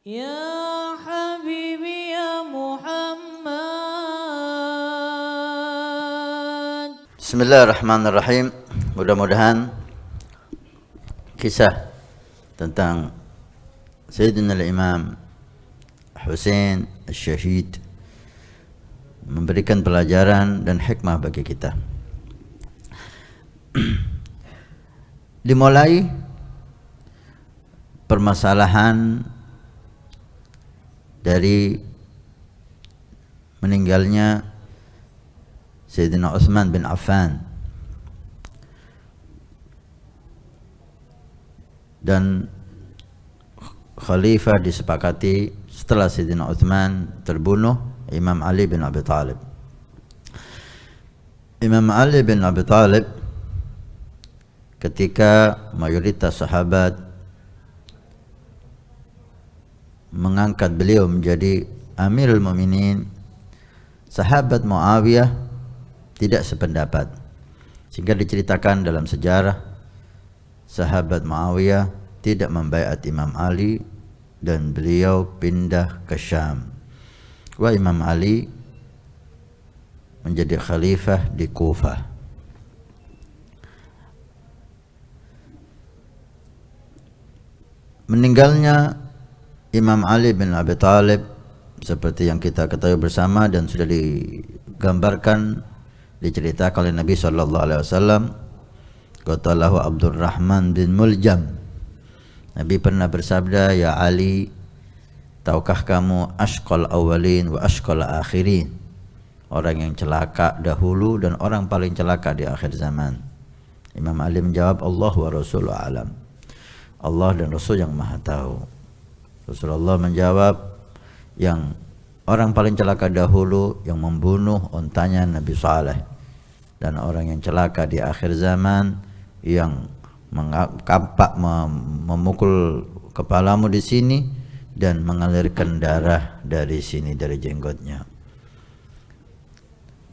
Ya Habibi ya Muhammad. Bismillahirrahmanirrahim. Mudah-mudahan kisah tentang Sayyidina al-Imam Husain al-Syahid memberikan pelajaran dan hikmah bagi kita. Dimulai permasalahan dari meninggalnya Sayyidina Utsman bin Affan dan khalifah disepakati setelah Sayyidina Utsman terbunuh Imam Ali bin Abi Thalib. Imam Ali bin Abi Thalib ketika mayoritas sahabat mengangkat beliau menjadi Amirul Mukminin, sahabat Muawiyah tidak sependapat, sehingga diceritakan dalam sejarah sahabat Muawiyah tidak membaiat Imam Ali dan beliau pindah ke Syam. Wa Imam Ali menjadi khalifah di Kufah. Meninggalnya Imam Ali bin Abi Thalib seperti yang kita ketahui bersama dan sudah digambarkan, diceritakan oleh Nabi SAW. Qatalahu Abdurrahman bin Muljam. Nabi pernah bersabda, ya Ali, tahukah kamu ashqal awalin wa ashqal akhirin, orang yang celaka dahulu dan orang paling celaka di akhir zaman. Imam Ali menjawab, Allah wa Rasuluhu alam, Allah dan Rasul yang maha tahu. Rasulullah menjawab, yang orang paling celaka dahulu yang membunuh untanya Nabi Saleh, dan orang yang celaka di akhir zaman yang memukul kepalamu di sini dan mengalirkan darah dari sini, dari jenggotnya.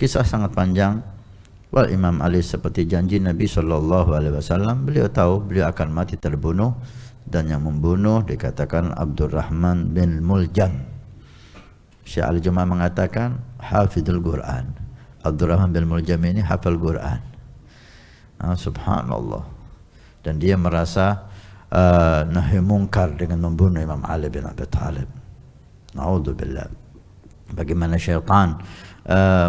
Kisah sangat panjang. Wal Imam Ali seperti janji Nabi SAW, beliau tahu beliau akan mati terbunuh, dan yang membunuh dikatakan Abdurrahman bin Muljam. Syekh Al-Juma' mengatakan hafidul Quran. Abdurrahman bin Muljam ini hafal Quran. Subhanallah. Dan dia merasa nahi mungkar dengan membunuh Imam Ali bin Abi Thalib. Na'udzubillah. Bagaimana syaitan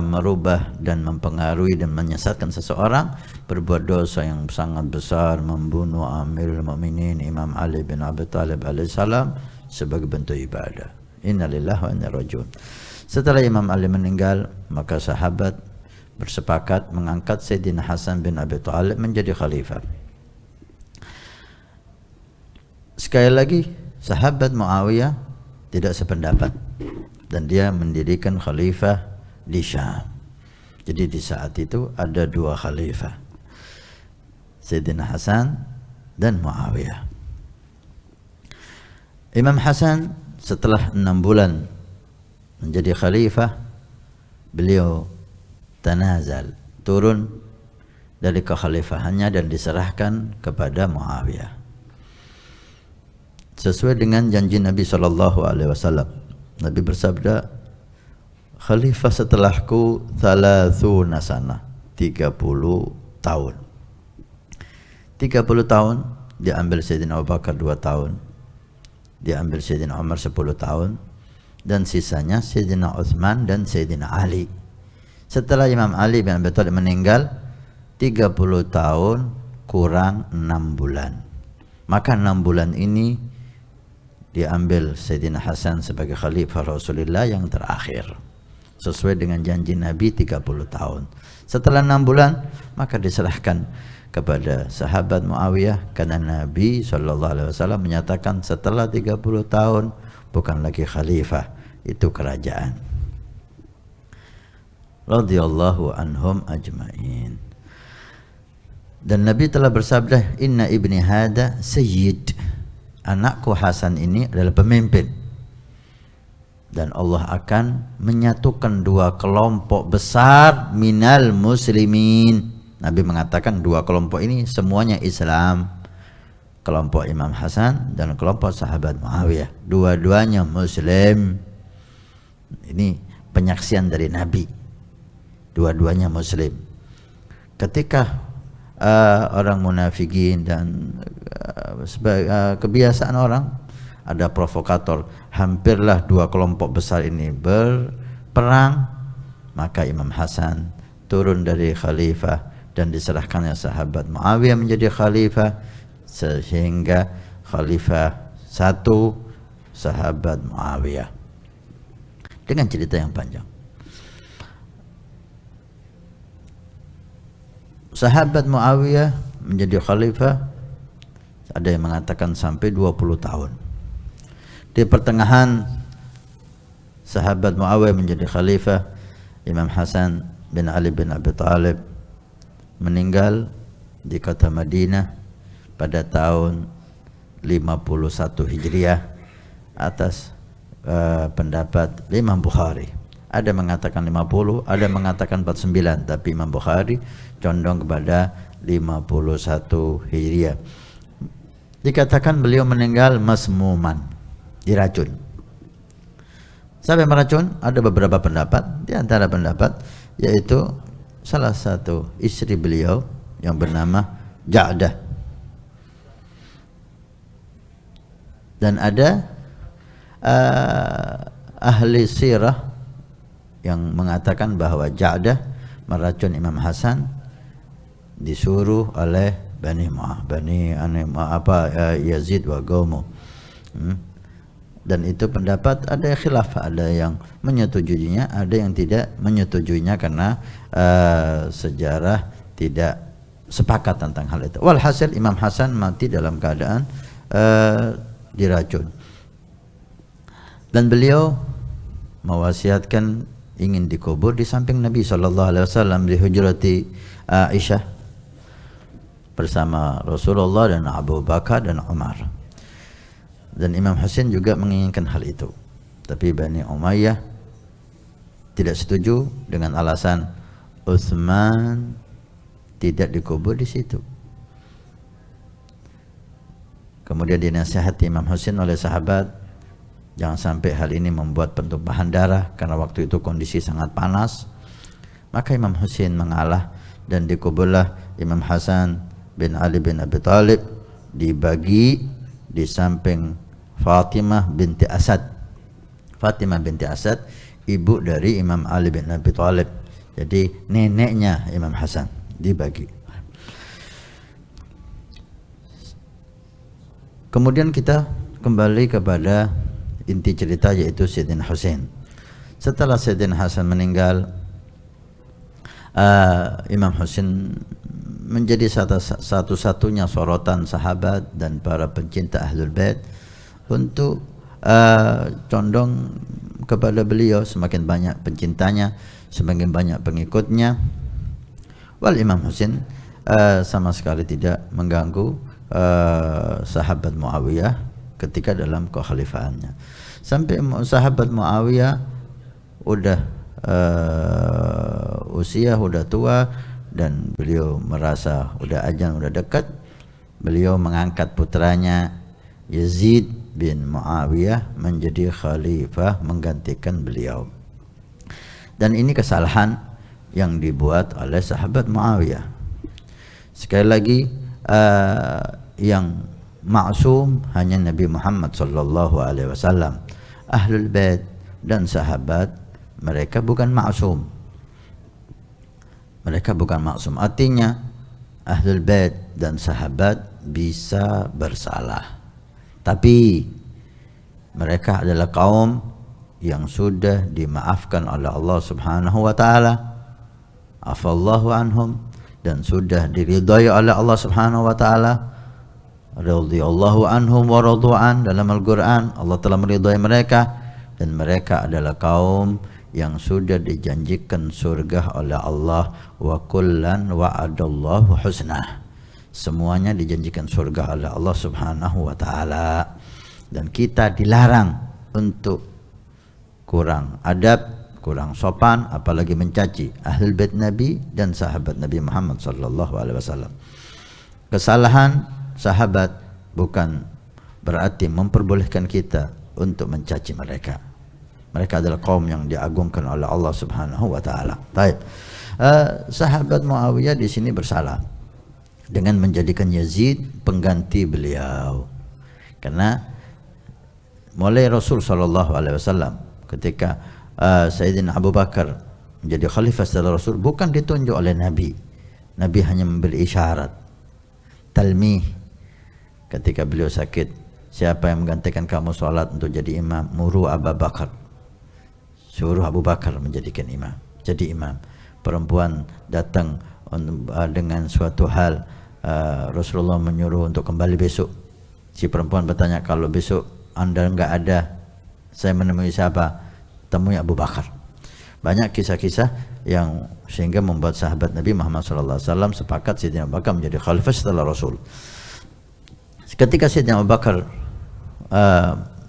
merubah dan mempengaruhi dan menyesatkan seseorang berbuat dosa yang sangat besar, membunuh Amirul Mukminin Imam Ali bin Abi Thalib alaihissalam sebagai bentuk ibadah. Innalillahi wa inna ilaihi raji'un. Setelah Imam Ali meninggal, maka sahabat bersepakat mengangkat Sayyidina Hasan bin Abi Thalib menjadi khalifah. Sekali lagi, sahabat Muawiyah tidak sependapat dan dia mendirikan khalifah di Syam. Jadi di saat itu ada dua khalifah, Sayyidina Hasan dan Muawiyah. Imam Hasan setelah 6 bulan menjadi khalifah, beliau tanazal, turun dari kekhalifahannya dan diserahkan kepada Muawiyah sesuai dengan janji Nabi SAW. Nabi bersabda, khalifah setelahku 30 sanah, 30 tahun. 30 tahun diambil Sayyidina Abu Bakar 2 tahun, diambil Sayyidina Umar 10 tahun, dan sisanya Sayyidina Utsman dan Sayyidina Ali. Setelah Imam Ali bin Abi Thalib meninggal, 30 tahun kurang 6 bulan. Maka 6 bulan ini diambil Sayyidina Hasan sebagai khalifah Rasulullah yang terakhir, sesuai dengan janji Nabi 30 tahun. Setelah 6 bulan maka diserahkan kepada sahabat Muawiyah, karena Nabi SAW menyatakan setelah 30 tahun bukan lagi khalifah, itu kerajaan. Radhiyallahu anhum ajma'in. Dan Nabi telah bersabda, inna ibni hada sayyid, anakku Hasan ini adalah pemimpin, dan Allah akan menyatukan dua kelompok besar minal muslimin. Nabi mengatakan dua kelompok ini semuanya Islam, kelompok Imam Hasan dan kelompok sahabat Muawiyah. Dua-duanya Muslim. Ini penyaksian dari Nabi. Dua-duanya Muslim. Ketika orang munafikin dan kebiasaan orang, ada provokator, hampirlah dua kelompok besar ini berperang, maka Imam Hasan turun dari khalifah dan diserahkannya sahabat Muawiyah menjadi khalifah, sehingga khalifah satu sahabat Muawiyah. Dengan cerita yang panjang, sahabat Muawiyah menjadi khalifah, ada yang mengatakan sampai 20 tahun. Di pertengahan sahabat Muawiyah menjadi khalifah, Imam Hasan bin Ali bin Abi Thalib meninggal di kota Madinah pada tahun 51 Hijriah atas pendapat Imam Bukhari. Ada mengatakan 50, ada mengatakan 49, tapi Imam Bukhari condong kepada 51 Hijriah. Dikatakan beliau meninggal masmuman, diracun. Siapa yang meracun? Ada beberapa pendapat. Di antara pendapat yaitu salah satu istri beliau yang bernama Ja'dah, dan ada ahli sirah yang mengatakan bahwa Ja'dah meracun Imam Hasan disuruh oleh Yazid wa Qaumu. Dan itu pendapat ada khilaf, ada yang menyetujuinya, ada yang tidak menyetujuinya karena sejarah tidak sepakat tentang hal itu. Walhasil Imam Hasan mati dalam keadaan diracun, dan beliau mewasiatkan ingin dikubur di samping Nabi SAW di hujrati Aisyah bersama Rasulullah dan Abu Bakar dan Umar. Dan Imam Husain juga menginginkan hal itu, tapi Bani Umayyah tidak setuju dengan alasan Utsman tidak dikubur di situ. Kemudian dinasihati Imam Husain oleh sahabat, jangan sampai hal ini membuat pertumpahan darah, karena waktu itu kondisi sangat panas. Maka Imam Husain mengalah dan dikuburlah Imam Hasan bin Ali bin Abi Thalib, dibagi di samping Fatimah binti Asad. Fatimah binti Asad ibu dari Imam Ali bin Abi Thalib, jadi neneknya Imam Hasan, dibagi. Kemudian kita kembali kepada inti cerita, yaitu Sayyidina Husain. Setelah Sayyidina Hasan meninggal, Imam Husain menjadi satu-satunya sorotan sahabat dan para pencinta Ahlul Bait untuk condong kepada beliau. Semakin banyak pencintanya, semakin banyak pengikutnya. Imam Husain sama sekali tidak mengganggu sahabat Muawiyah ketika dalam kekhalifahannya, sampai sahabat Muawiyah udah usia udah tua dan beliau merasa udah ajal udah dekat. Beliau mengangkat putranya Yazid bin Muawiyah menjadi khalifah menggantikan beliau. Dan ini kesalahan yang dibuat oleh sahabat Muawiyah. Sekali lagi, yang maksum hanya Nabi Muhammad SAW. Ahlul Bait dan sahabat mereka bukan maksum. Mereka bukan maksum. Artinya Ahlul Bait dan sahabat bisa bersalah, tapi mereka adalah kaum yang sudah dimaafkan oleh Allah Subhanahu wa taala. Afallahu anhum, dan sudah diridhai oleh Allah Subhanahu wa taala. Radhiyallahu anhum wa radu'an, dalam Al-Qur'an Allah telah meridhai mereka, dan mereka adalah kaum yang sudah dijanjikan surga oleh Allah. Wa kullan wa'adallahu husnah, semuanya dijanjikan surga oleh Allah Subhanahu wa taala. Dan kita dilarang untuk kurang adab, kurang sopan, apalagi mencaci Ahlul Bait Nabi dan sahabat Nabi Muhammad sallallahu alaihi wasallam. Kesalahan sahabat bukan berarti memperbolehkan kita untuk mencaci mereka. Mereka adalah kaum yang diagungkan oleh Allah Subhanahu wa taala. Baik. Sahabat Muawiyah di sini bersalah dengan menjadikan Yazid pengganti beliau. Karena mulai Rasul sallallahu alaihi wasallam ketika Sayyidina Abu Bakar menjadi khalifah setelah Rasul bukan ditunjuk oleh Nabi. Nabi hanya memberi isyarat, talmih. Ketika beliau sakit, siapa yang menggantikan kamu sholat untuk jadi imam? Muru Abu Bakar. Suruh Abu Bakar menjadikan imam, jadi imam. Perempuan datang dengan suatu hal, Rasulullah menyuruh untuk kembali besok. Si perempuan bertanya, kalau besok anda enggak ada, saya menemui siapa? Temui Abu Bakar. Banyak kisah-kisah yang sehingga membuat sahabat Nabi Muhammad SAW sepakat Sayyidina Abu Bakar menjadi khalifah setelah Rasul. Ketika Sayyidina Abu Bakar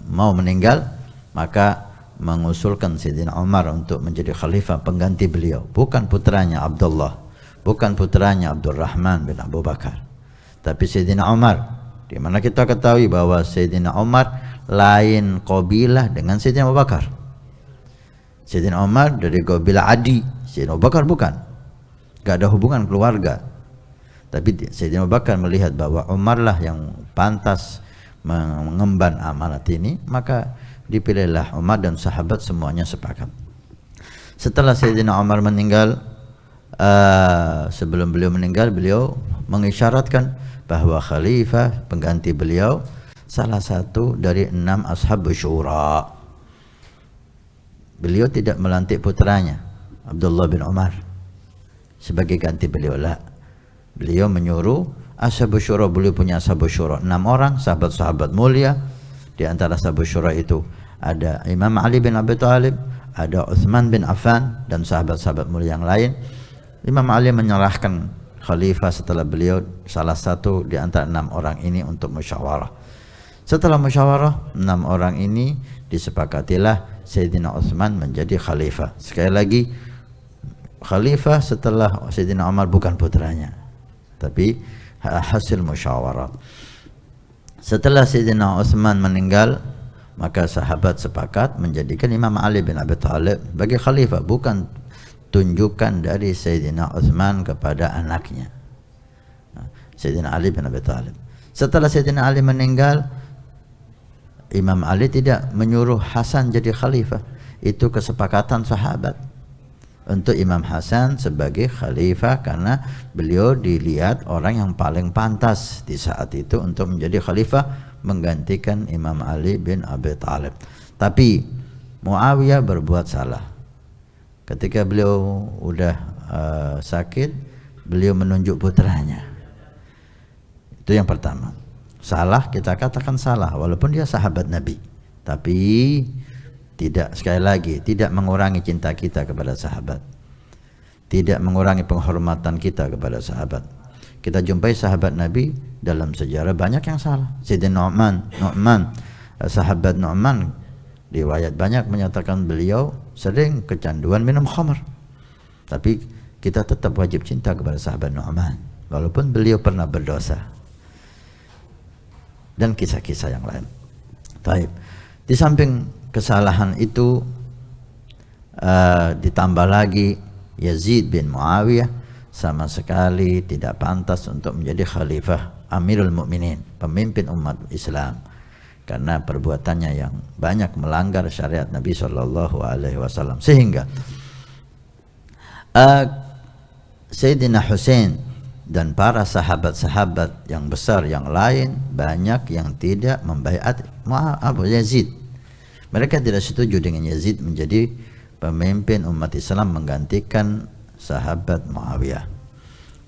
mau meninggal, maka mengusulkan Sayyidina Umar untuk menjadi khalifah pengganti beliau, bukan putranya Abdullah, bukan putranya Abdurrahman bin Abu Bakar, tapi Sayyidina Umar. Di mana kita ketahui bahwa Sayyidina Umar lain qabilah dengan Sayyidina Abu Bakar. Sayyidina Umar dari qabilah Adi, Sayyidina Abu Bakar bukan, gak ada hubungan keluarga. Tapi Sayyidina Abu Bakar melihat bahwa Umar lah yang pantas mengemban amanat ini, maka dipilihlah Umar dan sahabat semuanya sepakat. Setelah Sayyidina Umar meninggal, sebelum beliau meninggal, beliau mengisyaratkan bahwa khalifah pengganti beliau salah satu dari 6 ashab syura. Beliau tidak melantik putranya Abdullah bin Umar sebagai ganti beliau lah. Beliau menyuruh ashab syura. Beliau punya ashab syura 6 orang, sahabat-sahabat mulia. Di antara ashab syura itu ada Imam Ali bin Abi Thalib, ada Utsman bin Affan dan sahabat-sahabat mulia yang lain. Imam Ali menyerahkan khalifah setelah beliau salah satu di antara 6 orang ini untuk musyawarah. Setelah musyawarah 6 orang ini disepakatilah Sayyidina Utsman menjadi khalifah. Sekali lagi, khalifah setelah Sayyidina Umar bukan putranya, tapi hasil musyawarah. Setelah Sayyidina Utsman meninggal, maka sahabat sepakat menjadikan Imam Ali bin Abi Thalib sebagai khalifah, bukan tunjukan dari Sayyidina Utsman kepada anaknya, Sayyidina Ali bin Abi Thalib. Setelah Sayyidina Ali meninggal, Imam Ali tidak menyuruh Hasan jadi khalifah. Itu kesepakatan sahabat untuk Imam Hasan sebagai khalifah, karena beliau dilihat orang yang paling pantas di saat itu untuk menjadi khalifah menggantikan Imam Ali bin Abi Thalib. Tapi Muawiyah berbuat salah. Ketika beliau udah sakit, beliau menunjuk putranya. Itu yang pertama. Salah, kita katakan salah walaupun dia sahabat Nabi, tapi tidak, sekali lagi, tidak mengurangi cinta kita kepada sahabat, tidak mengurangi penghormatan kita kepada sahabat. Kita jumpai sahabat Nabi dalam sejarah banyak yang salah. Sayyidina Nu'man, sahabat Nu'man, riwayat banyak menyatakan beliau sering kecanduan minum khamar, tapi kita tetap wajib cinta kepada sahabat Nu'man walaupun beliau pernah berdosa, dan kisah-kisah yang lain. Taib. Di samping kesalahan itu, ditambah lagi Yazid bin Muawiyah sama sekali tidak pantas untuk menjadi khalifah Amirul Mukminin, pemimpin umat Islam, karena perbuatannya yang banyak melanggar syariat Nabi Shallallahu Alaihi Wasallam, sehingga Sayyidina Husain dan para sahabat-sahabat yang besar yang lain banyak yang tidak membaiat Abu Yazid. Mereka tidak setuju dengan Yazid menjadi pemimpin umat Islam menggantikan sahabat Muawiyah.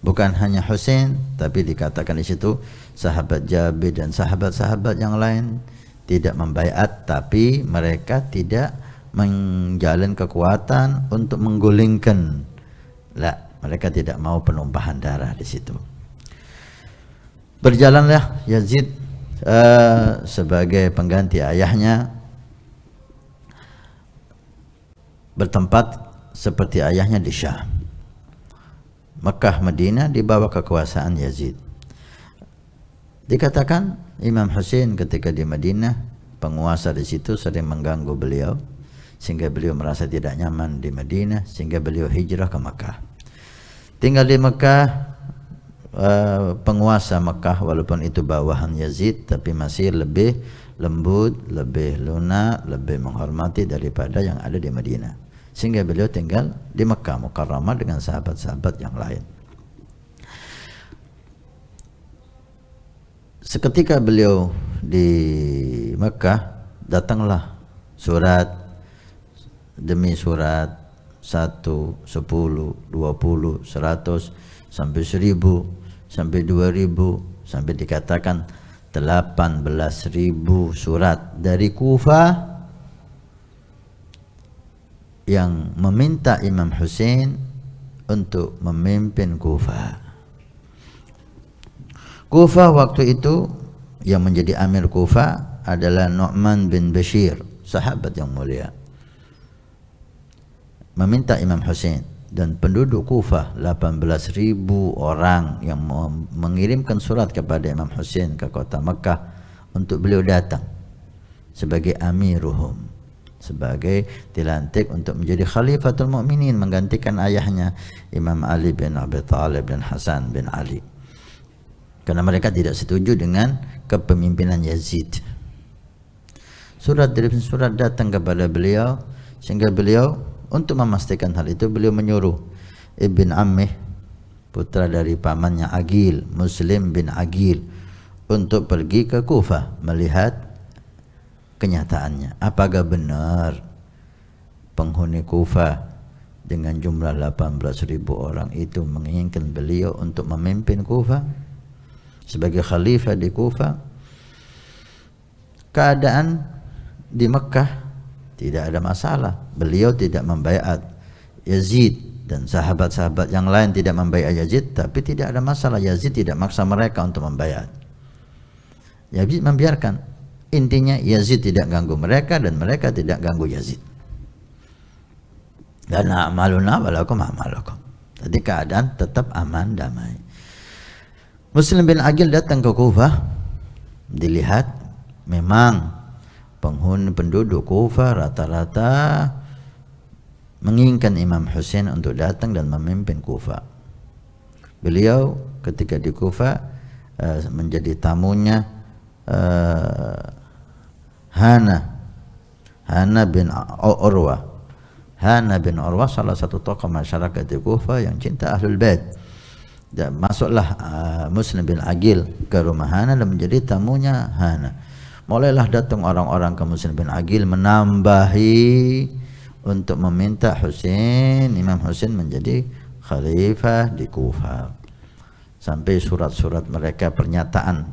Bukan hanya Husain, tapi dikatakan di situ sahabat Jabir dan sahabat-sahabat yang lain tidak membaiat, tapi mereka tidak menjalin kekuatan untuk menggulingkan. Mereka tidak mau penumpahan darah di situ. Berjalanlah Yazid sebagai pengganti ayahnya, bertempat seperti ayahnya di Syam. Mekah, Madinah di bawah kekuasaan Yazid. Dikatakan Imam Husain ketika di Madinah, penguasa di situ sering mengganggu beliau sehingga beliau merasa tidak nyaman di Madinah, sehingga beliau hijrah ke Makkah. Tinggal di Makkah, penguasa Makkah walaupun itu bawahan Yazid tapi masih lebih lembut, lebih lunak, lebih menghormati daripada yang ada di Madinah, sehingga beliau tinggal di Makkah Mukarramah dengan sahabat-sahabat yang lain. Seketika beliau di Mekah, datanglah surat demi surat, 1, 10, 20, 100 sampai 1000 sampai 2000 sampai dikatakan 18.000 surat dari Kufah yang meminta Imam Husain untuk memimpin Kufah. Kufah waktu itu yang menjadi amir Kufah adalah Nu'man bin Bashir, sahabat yang mulia. Meminta Imam Husain, dan penduduk Kufah 18.000 orang yang mengirimkan surat kepada Imam Husain ke kota Mekah untuk beliau datang sebagai amiruhum, sebagai dilantik untuk menjadi Khalifatul Mukminin, menggantikan ayahnya Imam Ali bin Abi Thalib dan Hasan bin Ali, karena mereka tidak setuju dengan kepemimpinan Yazid. Surat demi surat datang kepada beliau, sehingga beliau untuk memastikan hal itu beliau menyuruh Ibn Ammih, putra dari pamannya Agil, Muslim bin Agil, untuk pergi ke Kufah melihat kenyataannya. Apakah benar penghuni Kufah dengan jumlah 18.000 orang itu menginginkan beliau untuk memimpin Kufah sebagai khalifah di Kufah? Keadaan di Mekah tidak ada masalah. Beliau tidak membaiat Yazid dan sahabat-sahabat yang lain tidak membaiat Yazid, tapi tidak ada masalah. Yazid tidak maksa mereka untuk membaiat. Yazid membiarkan. Intinya Yazid tidak ganggu mereka dan mereka tidak ganggu Yazid. Dan a'maluna walakum a'malukum. Jadi keadaan tetap aman, damai. Muslim bin Aqil datang ke Kufah, dilihat memang penghuni penduduk Kufah rata-rata menginginkan Imam Husain untuk datang dan memimpin Kufah. Beliau ketika di Kufah menjadi tamunya Hana bin Urwah. Hana bin Urwah salah satu tokoh masyarakat di Kufah yang cinta Ahlul Bait. Dan masuklah Muslim bin Aqil ke rumah Hana dan menjadi tamunya Hana. Mulailah datang orang-orang ke Muslim bin Aqil menambahi untuk meminta Imam Husain menjadi khalifah di Kufah. Sampai surat-surat mereka, pernyataan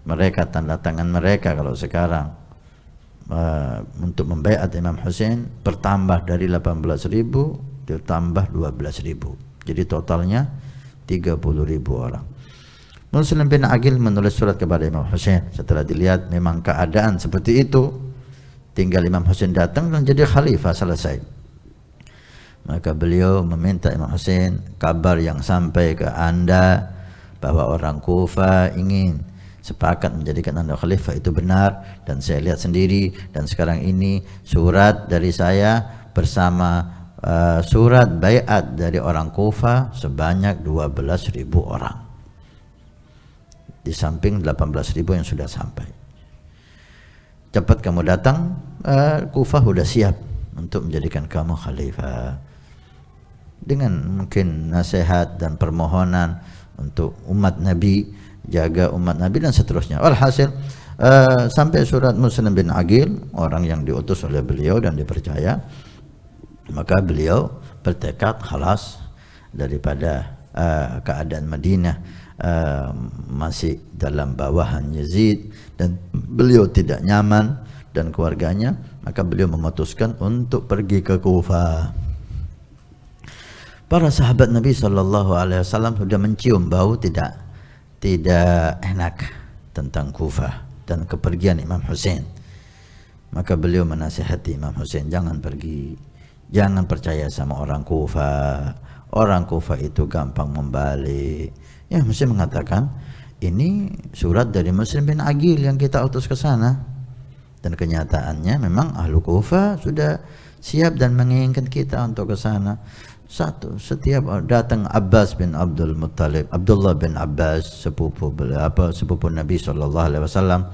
mereka, tanda tangan mereka kalau sekarang untuk membaiat Imam Husain bertambah dari 18.000 ditambah 12.000. Jadi totalnya 30.000 orang. Muslim bin Aqil menulis surat kepada Imam Husain. Setelah dilihat memang keadaan seperti itu, tinggal Imam Husain datang dan jadi khalifah, selesai. Maka beliau meminta Imam Husain, kabar yang sampai ke anda bahwa orang Kufah ingin sepakat menjadikan anda khalifah itu benar, dan saya lihat sendiri, dan sekarang ini surat dari saya bersama surat baiat dari orang Kufah sebanyak 12.000 orang, di samping 18.000 yang sudah sampai. Cepat kamu datang, Kufah sudah siap untuk menjadikan kamu khalifah. Dengan mungkin nasihat dan permohonan untuk umat Nabi, jaga umat Nabi dan seterusnya. Walhasil sampai surat Muslim bin Aqil, orang yang diutus oleh beliau dan dipercaya. Maka beliau bertekad khalas daripada keadaan Madinah masih dalam bawahan Yazid dan beliau tidak nyaman dan keluarganya, maka beliau memutuskan untuk pergi ke Kufah. Para sahabat Nabi SAW sudah mencium bau tidak enak tentang Kufah dan kepergian Imam Husain. Maka beliau menasihati Imam Husain, jangan pergi, jangan percaya sama orang Kufah. Orang Kufah itu gampang membalik. Ya, Husain mengatakan, ini surat dari Muslim bin Aqil yang kita utus ke sana. Dan kenyataannya memang ahlu Kufah sudah siap dan menginginkan kita untuk ke sana. Setiap datang Abbas bin Abdul Muttalib, Abdullah bin Abbas, sepupu Nabi SAW,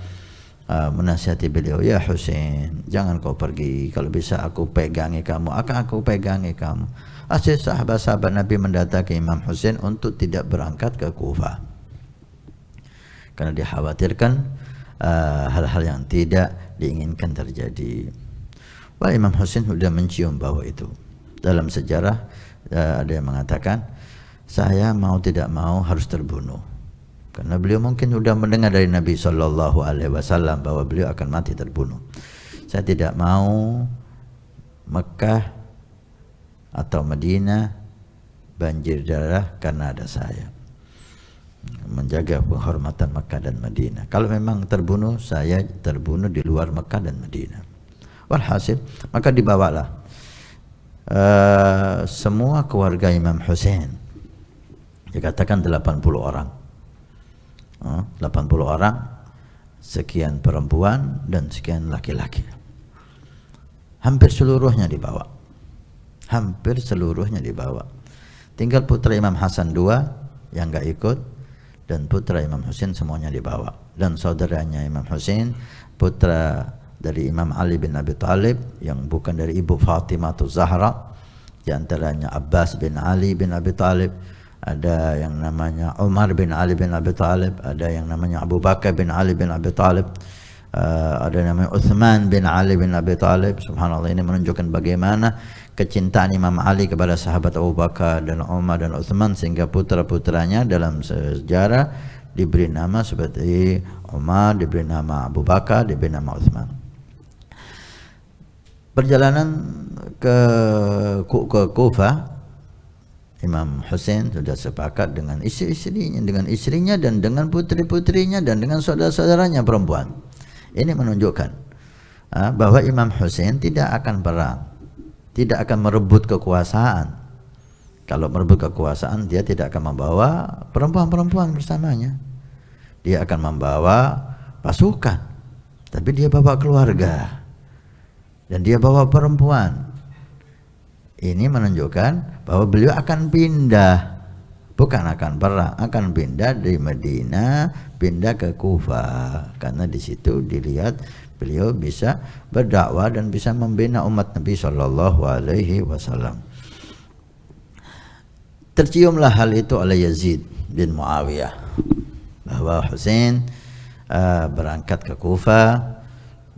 menasihati beliau, ya Husain, jangan kau pergi, kalau bisa aku pegangi kamu, akan aku pegangi kamu. Asyik sahabat-sahabat Nabi mendatangi Imam Husain untuk tidak berangkat ke Kufah karena dikhawatirkan hal-hal yang tidak diinginkan terjadi. Wah, Imam Husain sudah mencium bau itu. Dalam sejarah ada yang mengatakan, saya mau tidak mau harus terbunuh, karena beliau mungkin sudah mendengar dari Nabi SAW bahwa beliau akan mati terbunuh. Saya tidak mau Mekah atau Madinah banjir darah karena ada saya, menjaga penghormatan Mekah dan Madinah. Kalau memang terbunuh, saya terbunuh di luar Mekah dan Madinah. Walhasil, maka dibawalah semua keluarga Imam Husain, dikatakan 80 orang, 80 orang, sekian perempuan dan sekian laki-laki. Hampir seluruhnya dibawa, hampir seluruhnya dibawa. Tinggal putra Imam Hasan 2 yang enggak ikut, dan putra Imam Husain semuanya dibawa, dan saudaranya Imam Husain, putra dari Imam Ali bin Abi Thalib yang bukan dari ibu Fatimah Zahra, di antaranya Abbas bin Ali bin Abi Thalib, ada yang namanya Umar bin Ali bin Abi Thalib, ada yang namanya Abu Bakar bin Ali bin Abi Thalib, ada yang namanya Uthman bin Ali bin Abi Thalib. Subhanallah, ini menunjukkan bagaimana kecintaan Imam Ali kepada sahabat Abu Bakar dan Umar dan Uthman, sehingga putra-putranya dalam sejarah diberi nama seperti Umar, diberi nama Abu Bakar, diberi nama Uthman. Perjalanan ke Kufah, Imam Husain sudah sepakat dengan istrinya dan dengan putri-putrinya dan dengan saudara-saudaranya perempuan. Ini menunjukkan bahwa Imam Husain tidak akan perang, tidak akan merebut kekuasaan. Kalau merebut kekuasaan, dia tidak akan membawa perempuan-perempuan bersamanya. Dia akan membawa pasukan, tapi dia bawa keluarga dan dia bawa perempuan. Ini menunjukkan bahwa beliau akan pindah, bukan akan perang, akan pindah dari Madinah pindah ke Kufah, karena di situ dilihat beliau bisa berdakwah dan bisa membina umat Nabi SAW. Terciumlah hal itu oleh Yazid bin Muawiyah bahwa Husain berangkat ke Kufah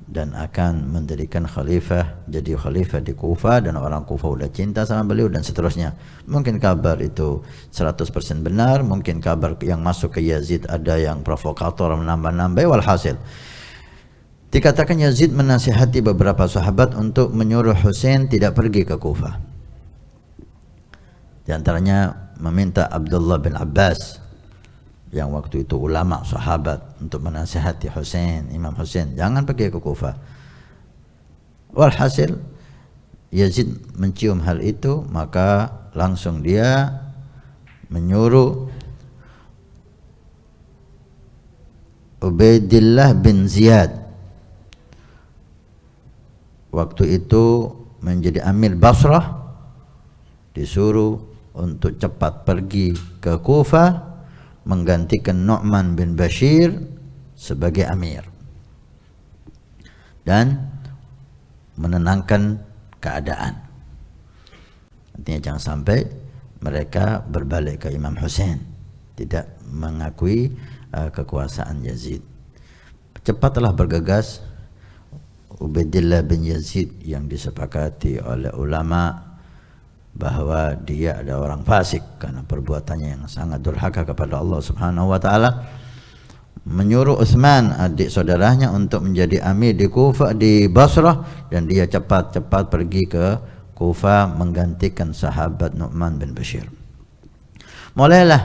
dan akan mendirikan khalifah, jadi khalifah di Kufah, dan orang Kufah udah cinta sama beliau dan seterusnya. Mungkin kabar itu 100% benar, mungkin kabar yang masuk ke Yazid ada yang provokator, menambah-nambah. Walhasil, dikatakan Yazid menasihati beberapa sahabat untuk menyuruh Husain tidak pergi ke Kufah. Di antaranya meminta Abdullah bin Abbas yang waktu itu ulama sahabat untuk menasihati Husain, Imam Husain, jangan pergi ke Kufah. Walhasil, Yazid mencium hal itu, maka langsung dia menyuruh Ubaidillah bin Ziyad, waktu itu menjadi Amir Basrah, disuruh untuk cepat pergi ke Kufah menggantikan Nu'man bin Bashir sebagai amir dan menenangkan keadaan. Artinya jangan sampai mereka berbalik ke Imam Husain, tidak mengakui kekuasaan Yazid. Cepatlah bergegas Ubaidillah bin Yazid yang disepakati oleh ulama bahwa dia ada orang fasik karena perbuatannya yang sangat durhaka kepada Allah Subhanahu wa taala, menyuruh Utsman adik saudaranya untuk menjadi amir di Kufah, di Basrah, dan dia cepat-cepat pergi ke Kufah menggantikan sahabat Nu'man bin Bashir. Mulailah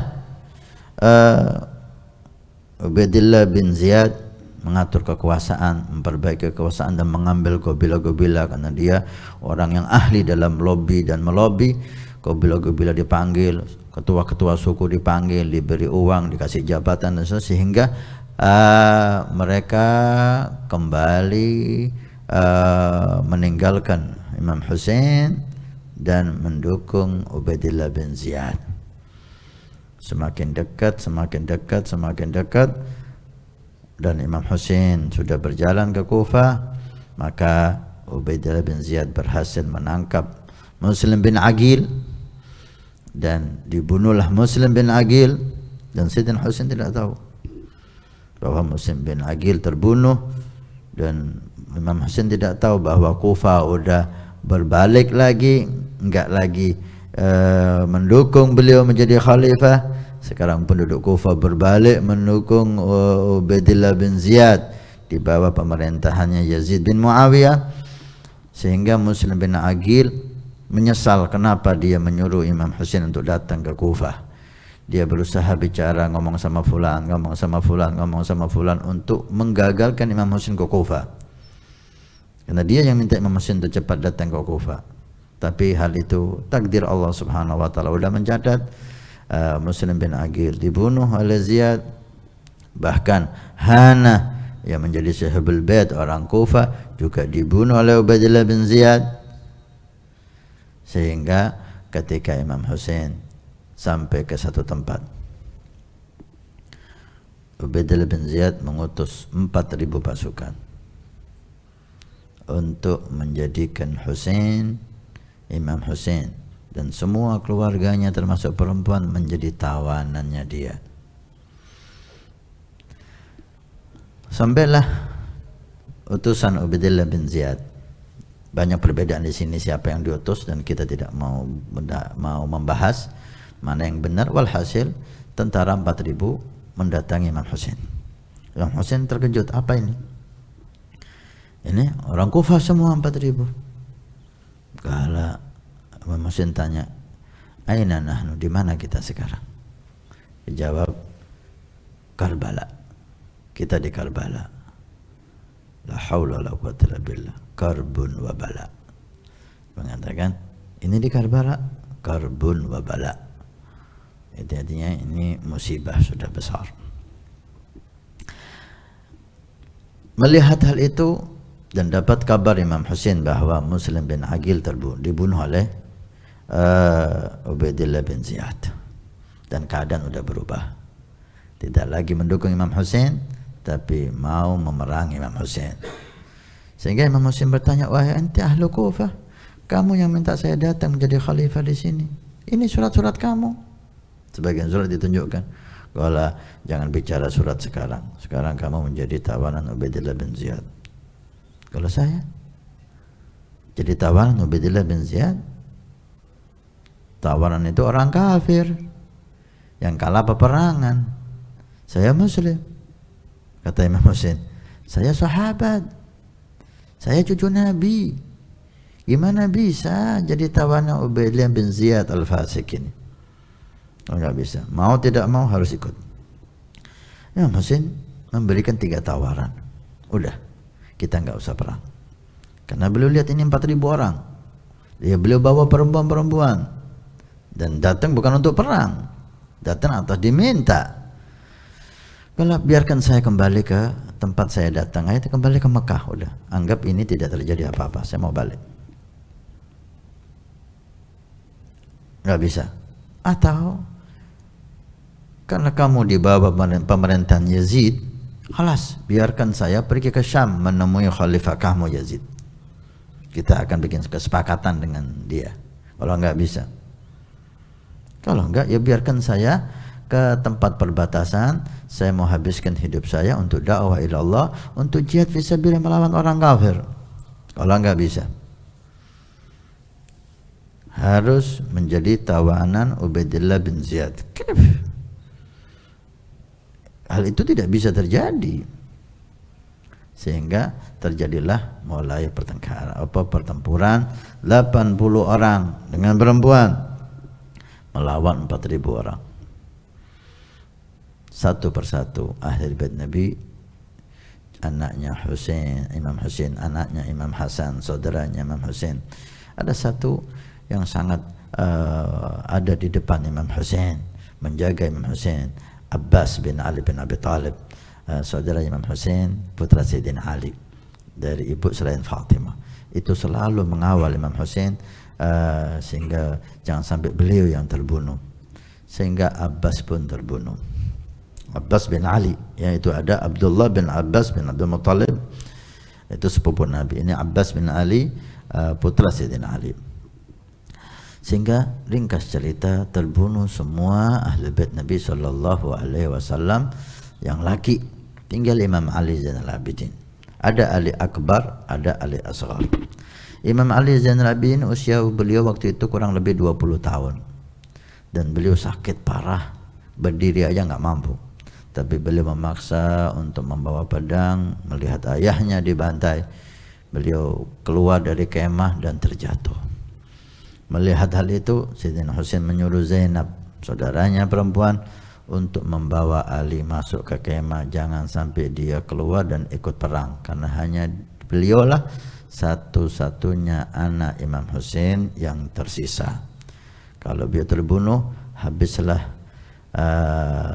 Ubaidillah bin Ziyad mengatur kekuasaan, memperbaiki kekuasaan dan mengambil gobila-gobila, karena dia orang yang ahli dalam lobby dan melobi. Gobila-gobila dipanggil, ketua-ketua suku dipanggil, diberi uang, dikasih jabatan dan sebagainya, sehingga mereka kembali meninggalkan Imam Hussein dan mendukung Ubaidillah bin Ziyad. Semakin dekat, semakin dekat, semakin dekat, dan Imam Hussein sudah berjalan ke Kufah, maka Ubaidillah bin Ziyad berhasil menangkap Muslim bin Aqil, dan dibunuhlah Muslim bin Aqil, dan Sayyidina Husain tidak tahu bahwa Muslim bin Aqil terbunuh, dan Imam Husain tidak tahu bahwa Kufah udah berbalik lagi, enggak lagi mendukung beliau menjadi khalifah. Sekarang penduduk Kufah berbalik mendukung Ubaidillah bin Ziyad di bawah pemerintahannya Yazid bin Muawiyah, sehingga Muslim bin Aqil menyesal kenapa dia menyuruh Imam Hussein untuk datang ke Kufah. Dia berusaha bicara, ngomong sama fulan, ngomong sama fulan, ngomong sama fulan untuk menggagalkan Imam Hussein ke Kufah. Karena dia yang minta Imam Hussein untuk cepat datang ke Kufah. Tapi hal itu takdir Allah Subhanahu wa taala sudah mencatat. Muslim bin Aqil dibunuh oleh Ziyad. Bahkan Hana yang menjadi Sahibul Bait orang Kufah juga dibunuh oleh Ubaidillah bin Ziyad. Sehingga ketika Imam Hussein sampai ke satu tempat, Ubaidillah bin Ziyad mengutus 4.000 pasukan untuk menjadikan Imam Hussein dan semua keluarganya termasuk perempuan menjadi tawanannya dia. Sampailah utusan Ubaidillah bin Ziyad. Banyak perbedaan di sini siapa yang diutus, dan kita tidak mau membahas mana yang benar. Walhasil tentara 4.000 mendatangi Imam Hussein. Imam Hussein terkejut, apa ini? Ini orang Kufah semua 4.000. Kala Imam Hussein tanya, aina nahnu, di mana kita sekarang? Dijawab, Karbala, kita di Karbala. La haula wala quwwata illa billah, karbun wa bala. Mengatakan ini di Karbala, karbun wa bala. Itu artinya ini musibah sudah besar. Melihat hal itu dan dapat kabar Imam Hussein bahwa Muslim bin Aqil dibunuh oleh Ubaidillah bin Ziyad, dan keadaan sudah berubah. Tidak lagi mendukung Imam Hussein, tapi mau memerangi Imam Hussein. Sehingga Imam Hussein bertanya, wahai ente ahlu Kufah, kamu yang minta saya datang menjadi khalifah di sini. Ini surat-surat kamu. Sebagian surat ditunjukkan. Kalau jangan bicara surat sekarang. Sekarang kamu menjadi tawanan Ubaidillah bin Ziyad. Kalau saya jadi tawanan Ubaidillah bin Ziyad, tawanan itu orang kafir yang kalah peperangan. Saya Muslim. Kata Imam Hussein, saya sahabat, saya cucu Nabi, gimana bisa jadi tawanan Ubaidillah bin Ziyad al-Fasik ini? Enggak bisa, mau tidak mau harus ikut. Imam Hussein memberikan 3 tawaran. Udah, kita enggak usah perang, karena beliau lihat ini 4.000 orang. Beliau bawa perempuan-perempuan, dan datang bukan untuk perang, datang atas diminta. Kalau biarkan saya kembali ke tempat saya datang, ayo kembali ke Mekah, udah anggap ini tidak terjadi apa-apa, saya mau balik. Nggak bisa. Atau karena kamu di bawah pemerintahan Yazid, halas, biarkan saya pergi ke Syam menemui khalifah kamu Yazid, kita akan bikin kesepakatan dengan dia. Kalau nggak bisa, kalau nggak ya biarkan saya ke tempat perbatasan, saya mau habiskan hidup saya untuk dakwah ila Allah, untuk jihad fisabilillah melawan orang kafir. Kalau enggak bisa, harus menjadi tawanan Ubaidillah bin Ziyad. Hal itu tidak bisa terjadi, sehingga terjadilah mulai pertempuran 80 orang dengan perempuan melawan 4.000 orang. Satu persatu ahli bait Nabi, anaknya Hussein, Imam Hussein, anaknya Imam Hasan, saudaranya Imam Hussein. Ada satu yang sangat ada di depan Imam Hussein, menjaga Imam Hussein. Abbas bin Ali bin Abi Talib, saudara Imam Hussein, putra Sayyidina Ali dari ibu selain Fatimah, itu selalu mengawal Imam Hussein sehingga jangan sampai beliau yang terbunuh, sehingga Abbas pun terbunuh. Abbas bin Ali, yaitu ada Abdullah bin Abbas bin Abdul Muttalib, itu sepupu Nabi. Ini Abbas bin Ali, putra Sayyidina Ali. Sehingga ringkas cerita, terbunuh semua ahli bait Nabi sallallahu alaihi wasallam yang laki. Tinggal Imam Ali Zainal Abidin. Ada Ali Akbar, ada Ali Asghar. Imam Ali Zainal Abidin usia beliau waktu itu kurang lebih 20 tahun. Dan beliau sakit parah, berdiri aja nggak mampu. Tapi beliau memaksa untuk membawa pedang, melihat ayahnya dibantai. Beliau keluar dari kemah dan terjatuh. Melihat hal itu, Sayyidina Husain menyuruh Zainab, saudaranya perempuan, untuk membawa Ali masuk ke kemah. Jangan sampai dia keluar dan ikut perang, karena hanya beliaulah satu-satunya anak Imam Husain yang tersisa. Kalau beliau terbunuh, habislah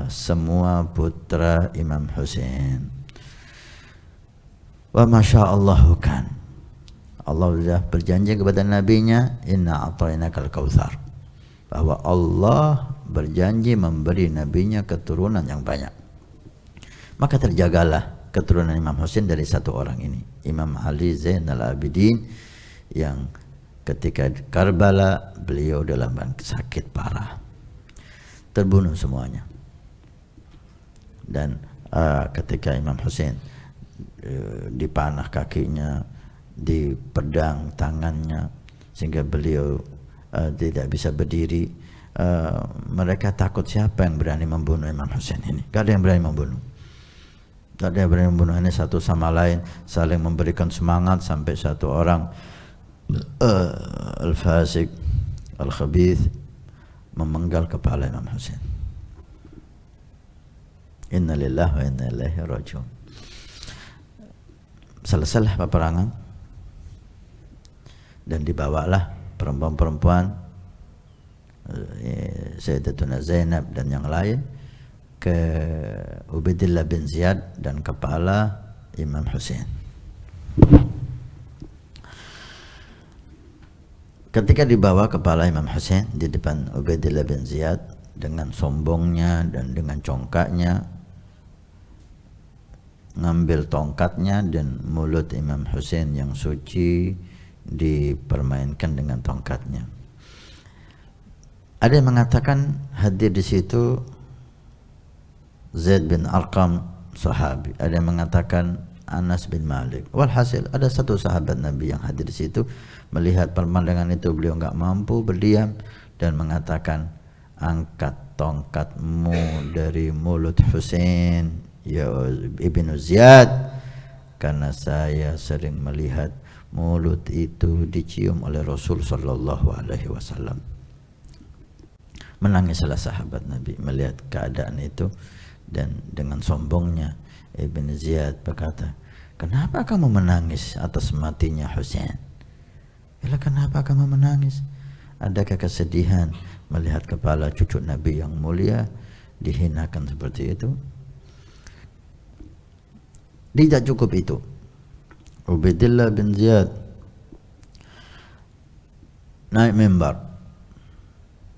semua putra Imam Husain. Wa masyaallahu kan. Allah sudah berjanji kepada nabinya, inna a'tainakal kautsar, bahwa Allah berjanji memberi nabinya keturunan yang banyak. Maka terjagalah keturunan Imam Husain dari satu orang ini, Imam Ali Zainal Abidin, yang ketika di Karbala beliau dalam sakit parah, terbunuh semuanya. Dan ketika Imam Husain dipanah kakinya, di pedang tangannya, sehingga beliau tidak bisa berdiri, mereka takut siapa yang berani membunuh Imam Husain ini. Gak ada yang berani membunuh, gak ada yang berani membunuh. Ini satu sama lain saling memberikan semangat, sampai satu orang al-fasik al-khabith memenggal kepala Imam Husain. Inna lillahi wa inna ilaihi rajiun. Selesailah peperangan dan dibawalah perempuan-perempuan, Sayyidatuna Zainab dan yang lain, ke Ubaidillah bin Ziyad dan kepala Imam Husain. Ketika dibawa kepala Imam Husain di depan Ubaidillah bin Ziyad, dengan sombongnya dan dengan congkaknya, ngambil tongkatnya dan mulut Imam Husain yang suci dipermainkan dengan tongkatnya. Ada yang mengatakan hadir di situ Zaid bin Arqam, sahabi. Ada yang mengatakan Anas bin Malik. Walhasil ada satu sahabat Nabi yang hadir di situ, melihat pemandangan itu beliau enggak mampu berdiam dan mengatakan, angkat tongkatmu dari mulut Husain ya Ibnu Ziyad, karena saya sering melihat mulut itu dicium oleh Rasul sallallahu alaihi wasallam. Menangislah sahabat Nabi melihat keadaan itu, dan dengan sombongnya Ibn Ziyad berkata, kenapa kamu menangis atas matinya Husain? Yalah, kenapa kamu menangis? Adakah kesedihan melihat kepala cucu Nabi yang mulia dihinakan seperti itu? Tidak cukup itu, Ubaidillah bin Ziyad naik mimbar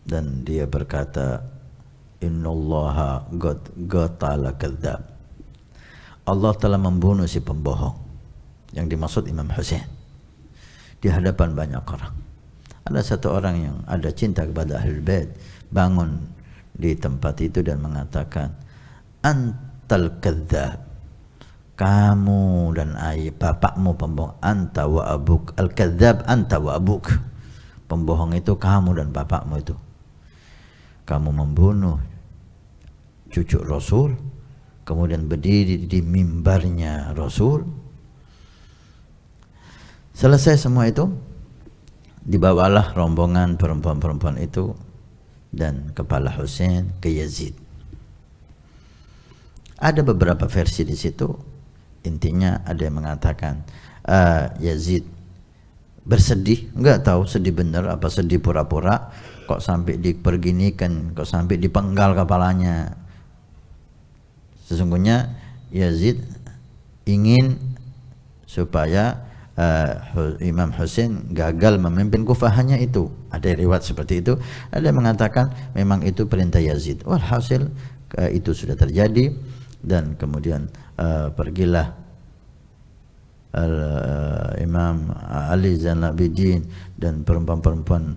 dan dia berkata, innallaha qad qatala kadzdzab. Allah telah membunuh si pembohong, yang dimaksud Imam Husain, di hadapan banyak orang. Ada satu orang yang ada cinta kepada Ahlul Bait bangun di tempat itu dan mengatakan, antal kadzdzab, kamu dan ayah bapakmu pembohong. Anta wa abuk al-kadzdzab, anta wa abuk, pembohong itu kamu dan bapakmu itu. Kamu membunuh cucu Rasul, kemudian berdiri di mimbarnya Rasul. Selesai semua itu, dibawalah rombongan perempuan-perempuan itu dan kepala Husain ke Yazid. Ada beberapa versi di situ. Intinya ada yang mengatakan Yazid bersedih, enggak tahu sedih benar apa sedih pura-pura, kok sampai diperginikan, kok sampai dipenggal kepalanya. Sesungguhnya Yazid ingin supaya Imam Husain gagal memimpin Kufah, hanya itu. Ada riwayat seperti itu, ada yang mengatakan memang itu perintah Yazid. Walhasil itu sudah terjadi, dan kemudian pergilah Imam Ali Zainal Abidin dan perempuan-perempuan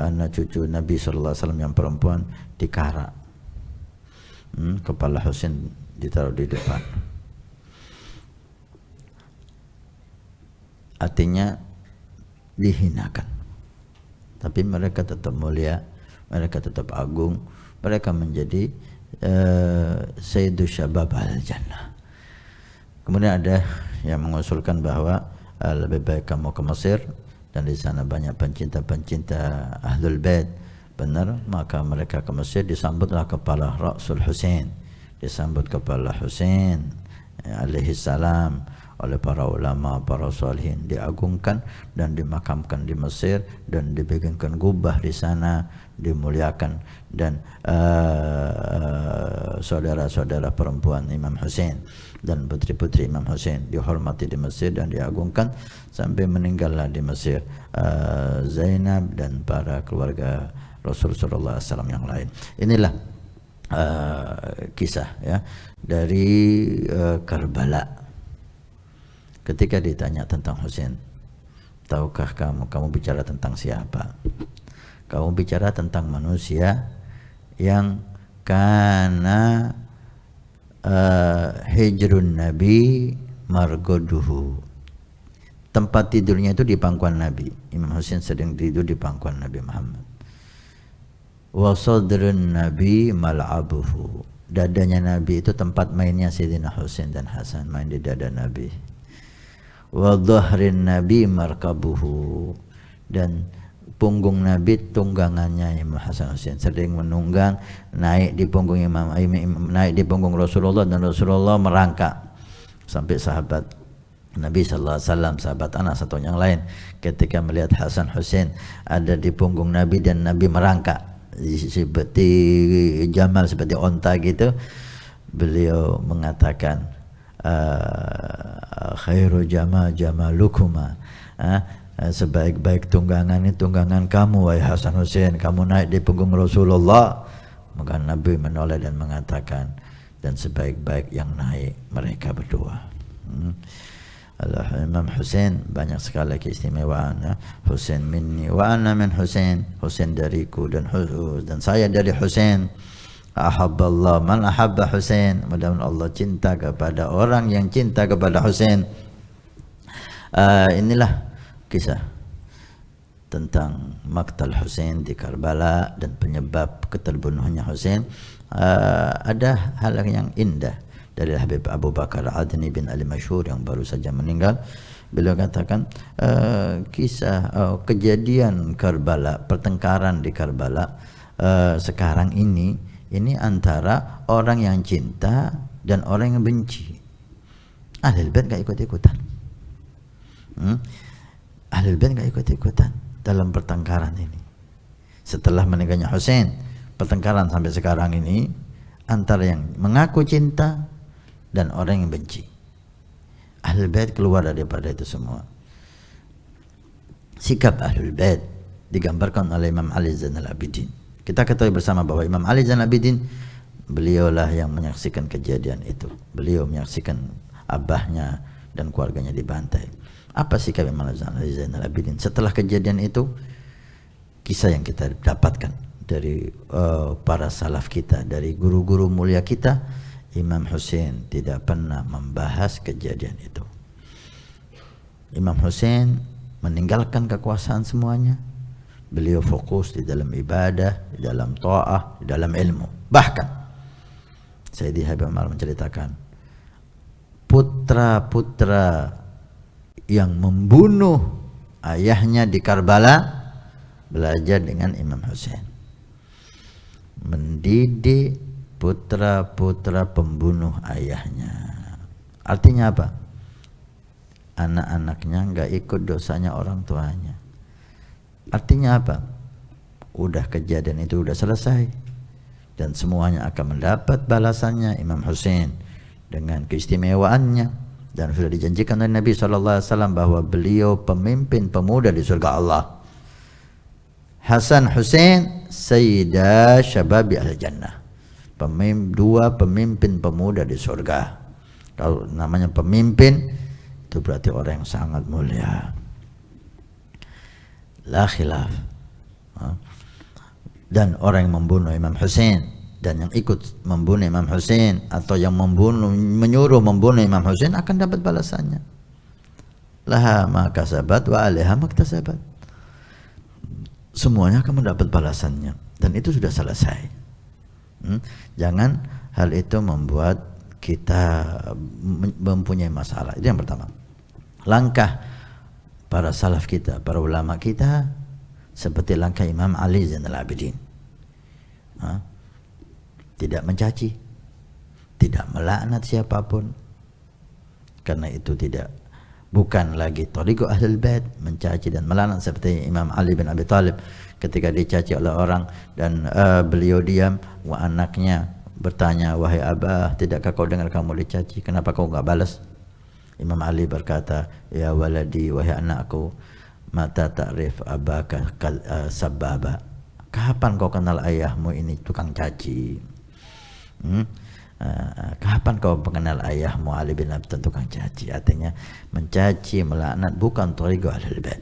anak cucu Nabi sallallahu alaihi wasallam yang perempuan dikarak, kepala Husain ditaruh di depan. Artinya dihinakan, tapi mereka tetap mulia, mereka tetap agung, mereka menjadi Sayyidu Syabab al-Jannah. Kemudian ada yang mengusulkan bahwa lebih baik kamu ke Mesir, dan di sana banyak pencinta-pencinta Ahlul Bait. Benar, maka mereka ke Mesir, disambutlah kepala Rasul Husain, disambut kepala Husain alaihi salam oleh para ulama, para salihin, diagungkan dan dimakamkan di Mesir, dan dibikinkan gubah di sana, dimuliakan, dan saudara-saudara perempuan Imam Husain dan putri-putri Imam Husain dihormati di Mesir dan diagungkan sampai meninggallah di Mesir Zainab dan para keluarga Rasul sallallahu alaihi wasallam yang lain. Inilah kisah ya dari Karbala. Ketika ditanya tentang Husain, tahukah kamu bicara tentang siapa? Kamu bicara tentang manusia yang karena hijrun Nabi margoduhu, tempat tidurnya itu di pangkuan Nabi. Imam Husain sedang tidur di pangkuan Nabi Muhammad. Wa sadrun Nabi mal'abuhu, dadanya Nabi itu tempat mainnya Sayyidina Husain dan Hasan, main di dada Nabi. Wa dhahrin Nabi markabuhu, dan punggung Nabi tunggangannya Imam Hasan Husain, sering menunggang naik di punggung naik di punggung Rasulullah, dan Rasulullah merangkak. Sampai sahabat Nabi sallallahu alaihi wasallam, sahabat anak satu yang lain, ketika melihat Hasan Husain ada di punggung Nabi dan Nabi merangkak seperti jamal, seperti onta gitu, beliau mengatakan khairu jamalukuma, sebaik-baik tunggangan ini tunggangan kamu wahai Hasan Husain, kamu naik di punggung Rasulullah. Maka Nabi menoleh dan mengatakan, dan sebaik-baik yang naik mereka berdua. Imam Husain banyak sekali keistimewaan ya. Husain minni wa ana min Husain, Husain dariku dan saya dari Husain. Ahabballah man ahabba Husain, mudah-mudahan Allah cinta kepada orang yang cinta kepada Husain. Inilah kisah tentang Maqtal Husain di Karbala dan penyebab keterbunuhannya Husain. Ada hal yang indah dari Habib Abu Bakar Adni bin Ali Masyhur yang baru saja meninggal. Beliau katakan kisah kejadian Karbala, pertengkaran di Karbala sekarang ini antara orang yang cinta dan orang yang benci. Ahlul Bait gak ikut-ikutan. Ahlul Bait gak ikut-ikutan dalam pertengkaran ini. Setelah meninggalnya Husain, pertengkaran sampai sekarang ini antara yang mengaku cinta dan orang yang benci. Ahlul Bait keluar daripada itu semua. Sikap Ahlul Bait digambarkan oleh Imam Ali Zainal Abidin. Kita ketahui bersama bahwa Imam Ali Zainal Abidin, beliaulah yang menyaksikan kejadian itu. Beliau menyaksikan abahnya dan keluarganya dibantai. Apa sikap Imam Ali Zainal Abidin setelah kejadian itu? Kisah yang kita dapatkan dari para salaf kita, dari guru-guru mulia kita, Imam Husain tidak pernah membahas kejadian itu. Imam Husain meninggalkan kekuasaan semuanya. Beliau fokus di dalam ibadah, di dalam ta'ah, di dalam ilmu. Bahkan Sayyidi Habib Umar menceritakan, putra-putra yang membunuh ayahnya di Karbala belajar dengan Imam Husain. Mendidik putra-putra pembunuh ayahnya. Artinya apa? anak-anaknya nggak ikut dosanya orang tuanya. Artinya apa? Udah kejadian itu udah selesai dan semuanya akan mendapat balasannya Imam Husain dengan keistimewaannya, dan sudah dijanjikan oleh Nabi SAW bahwa beliau pemimpin pemuda di surga Allah. Hasan Husain Sayyida Syababi Al-Jannah, dua pemimpin pemuda di surga. Kalau namanya pemimpin itu berarti orang yang sangat mulia, la khilaf. Dan orang yang membunuh Imam Husain dan yang ikut membunuh Imam Husain atau yang menyuruh membunuh Imam Husain akan dapat balasannya. Laha ma kasabat wa 'alaiha maktasabat. Semuanya akan mendapat balasannya dan itu sudah selesai. Jangan hal itu membuat kita mempunyai masalah. Itu yang pertama. Langkah para salaf kita, para ulama kita seperti langkah Imam Ali Zainal Abidin, tidak mencaci, tidak melaknat siapapun, karena itu bukan lagi thariqah Ahlul Bait mencaci dan melaknat seperti Imam Ali bin Abi Thalib ketika dicaci oleh orang dan beliau diam, anaknya bertanya, wahai abah, tidakkah kau dengar kamu dicaci, kenapa kau enggak balas? Imam Ali berkata, ya waladi, wahai anakku, mata ta'rif abaka sababa, kapan kau kenal ayahmu ini tukang caci? Kapan kau mengenal ayahmu Ali bin Abi Thalib tukang caci? Artinya mencaci, melaknat bukan thariqah Ahlul Bait.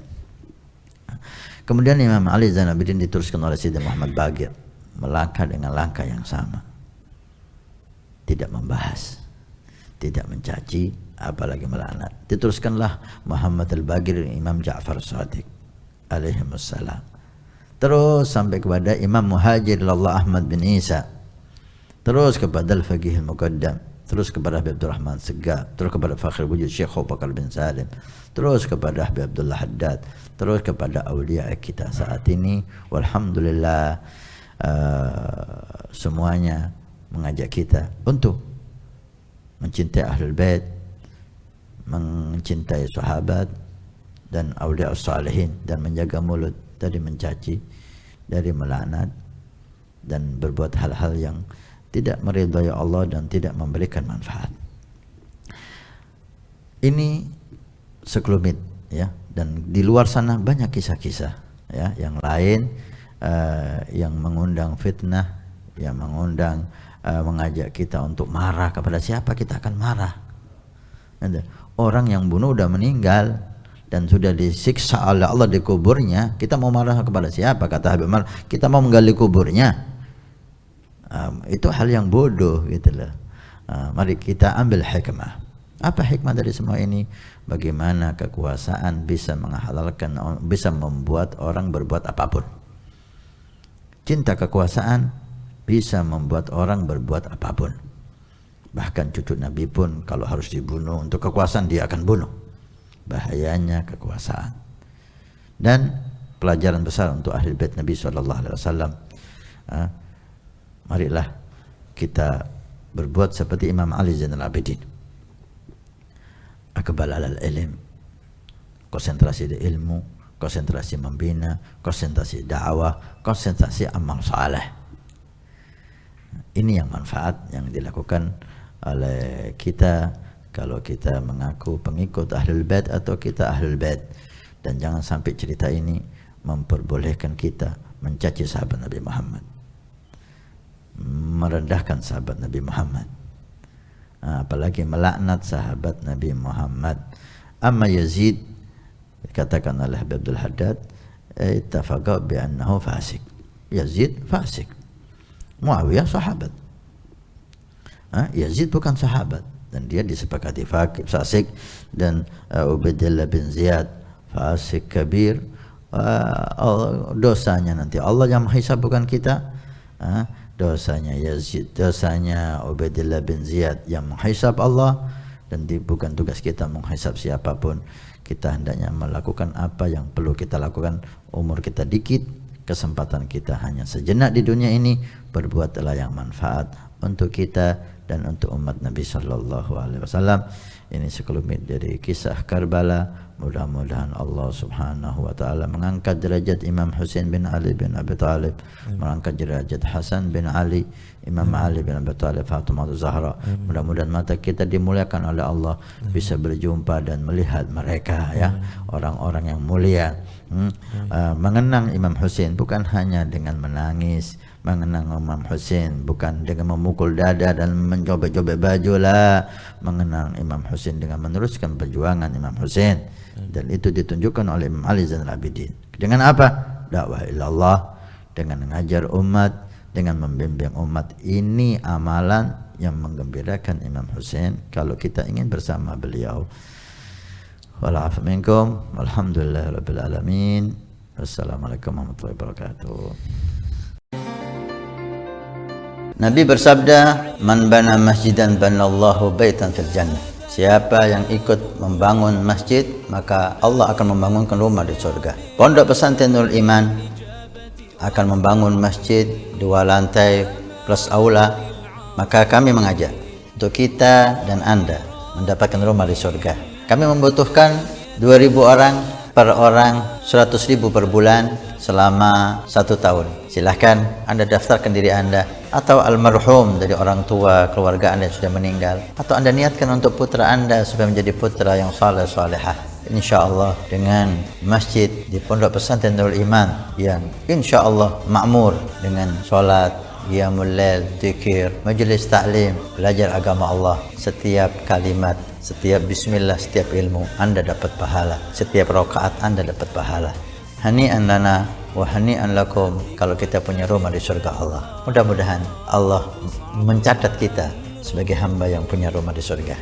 Kemudian Imam Ali Zainal Abidin diteruskan oleh Sayyidina Muhammad Baqir melangkah dengan langkah yang sama, tidak membahas, tidak mencaci, apalagi melaknat. Diteruskanlah Muhammad Al-Baqir, Imam Ja'far Shadiq alaihimussalam, terus sampai kepada Imam Muhajir Allah Ahmad bin Isa, terus kepada Al-Faqih Al-Muqaddam, terus kepada Habib Abdurrahman Segaf, terus kepada Fakhr Wujud Syekh Abu Bakar bin Salim, terus kepada Habib Abdullah Haddad, terus kepada awliya kita saat ini. Walhamdulillah, semuanya mengajak kita untuk mencintai Ahlul Bait, mencintai sahabat dan awliya salihin, dan menjaga mulut dari mencaci, dari melaknat, dan berbuat hal-hal yang tidak meridhai Allah dan tidak memberikan manfaat. Ini sekelumit ya, dan di luar sana banyak kisah-kisah ya yang lain, yang mengundang fitnah, yang mengundang mengajak kita untuk marah. Kepada siapa kita akan marah? Orang yang bunuh udah meninggal dan sudah disiksa oleh Allah di kuburnya, kita mau marah kepada siapa? Kata Habib Umar, kita mau menggali kuburnya. Itu hal yang bodoh gitu loh. Mari kita ambil hikmah. Apa hikmah dari semua ini? Bagaimana kekuasaan bisa menghalalkan, bisa membuat orang berbuat apapun. Cinta kekuasaan bisa membuat orang berbuat apapun. Bahkan cucu Nabi pun kalau harus dibunuh untuk kekuasaan dia akan bunuh. Bahayanya kekuasaan. Dan pelajaran besar untuk ahli bait Nabi SAW. Marilah kita berbuat seperti Imam Ali Zainal Abidin. Aqbal alal ilm, konsentrasi di ilmu, konsentrasi membina, konsentrasi dakwah, konsentrasi amal saleh. Ini yang manfaat yang dilakukan oleh kita kalau kita mengaku pengikut Ahlul Bait atau kita Ahlul Bait. Dan jangan sampai cerita ini memperbolehkan kita mencaci sahabat Nabi Muhammad, merendahkan sahabat Nabi Muhammad, apalagi melaknat sahabat Nabi Muhammad. Amma Yazid, dikatakan oleh Habib Abdul Haddad, ittafaqa bi annahu fasik. Yazid fasik. Muawiyah sahabat. Yazid bukan sahabat dan dia disepakati fasik, dan Ubaidillah bin Ziyad fasik kabir. Dosanya nanti Allah yang menghisab, bukan kita. Dosanya Yazid, dosanya Ubaidillah bin Ziyad yang menghisab Allah, dan bukan tugas kita menghisab siapapun. Kita hendaknya melakukan apa yang perlu kita lakukan. Umur kita dikit, kesempatan kita hanya sejenak di dunia ini. Berbuatlah yang manfaat untuk kita dan untuk umat Nabi sallallahu alaihi wasallam. Ini sekelumit dari kisah Karbala. Mudah-mudahan Allah Subhanahu wa taala mengangkat derajat Imam Husain bin Ali bin Abi Thalib, mengangkat derajat Hasan bin Ali, Imam Ali bin Abi Thalib, Fatimah Zahra. Mudah-mudahan mata kita dimuliakan oleh Allah, bisa berjumpa dan melihat mereka, ya, orang-orang yang mulia. Mengenang Imam Husain bukan hanya dengan menangis, mengenang Imam Husain bukan dengan memukul dada dan menjobek-jobek baju lah. Mengenang Imam Husain dengan meneruskan perjuangan Imam Husain, dan itu ditunjukkan oleh Imam Ali Zainal Abidin. Dengan apa? Dakwah ilallah, dengan mengajar umat, dengan membimbing umat. Ini amalan yang menggembirakan Imam Husain kalau kita ingin bersama beliau. Wa'alaikum minkum, walhamdulillahirabbil alamin. Wassalamualaikum warahmatullahi wabarakatuh. Nabi bersabda, "Man bana masjidan banallahu baitan fil jannah." Siapa yang ikut membangun masjid, maka Allah akan membangunkan rumah di surga. Pondok Pesantren Nurul Iman akan membangun masjid 2 lantai plus aula. Maka kami mengajak untuk kita dan Anda mendapatkan rumah di surga. Kami membutuhkan 2.000 orang, per orang 100.000 per bulan selama 1 tahun. Silahkan Anda daftarkan diri Anda, atau almarhum dari orang tua keluarga Anda yang sudah meninggal, atau Anda niatkan untuk putra Anda supaya menjadi putra yang saleh salehah. InsyaAllah dengan masjid di Pondok Pesantren Nurul Iman yang insyaAllah makmur dengan sholat, qiyamul lail, zikir, majelis taklim, belajar agama Allah. Setiap kalimat, setiap bismillah, setiap ilmu Anda dapat pahala, setiap rakaat Anda dapat pahala. Hani'an lana wa hani'an lakum kalau kita punya rumah di surga Allah. Mudah-mudahan Allah mencatat kita sebagai hamba yang punya rumah di surga.